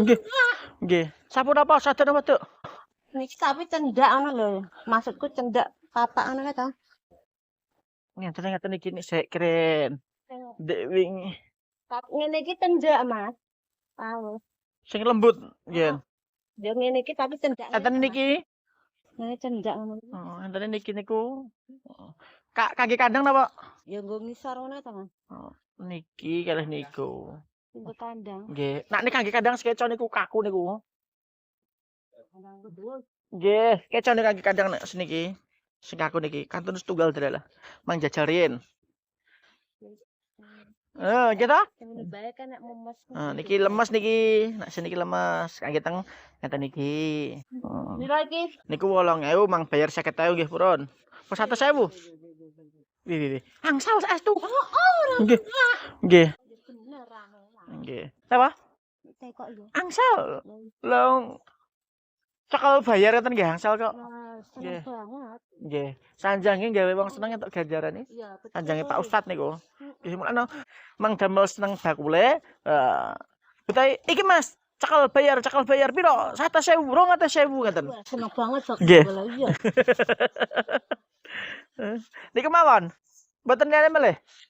Nggih. Nggih. Sampun apa sadar apa, Duk? Niki tapi cendak ngono lho. Maksudku cendak papak ngono kae to. Ngeten iki nek sik keren. Dek wingi Tapi ngene iki cendak, Mas. Tahu. sing lembut nggih. Yo ngene iki tapi cendak. Enten niki. Ngene cendak ngono. Oh, enten niki niku. Kaki kandang napa? Ya nggo ngisor ngono to, Mas. Oh, niki kalih niku. Pintu kandang. Nggih. Nak nek kaki kandang sekeco niku kaku niku. Kandang kedua. Nggih, keco nek kaki kandang nek seniki. Sing kaku niki kantun setunggal dalah. Mang jajal riyen. Gitu. Ngene bae kan nek memes. Niki lemes niki. Nak seniki lemes. Kangge teng ngeten niki. Piro iki? Niku 8.000 mang bayar 50.000 nggih purun. Pas 100.000. Wih. Angsal saestu. Nggih. Nggih. Bener rame. Nggih. Apa? Tekok yo. Angsal. Long cekal bayar ngeten nggih angsal kok. Seneng banget. Nggih. Sanjange gawe wong seneng entuk ganjaran iki. Iya, betul. Sanjange Pak Ustad niku. Nggih mulane mang damel seneng bakule. Butai iki Mas, cekal bayar piro? 100.000, 200.000 ngeten. Seneng banget kok. Nggih. Iya. Niku mawon. Mboten liyane melih.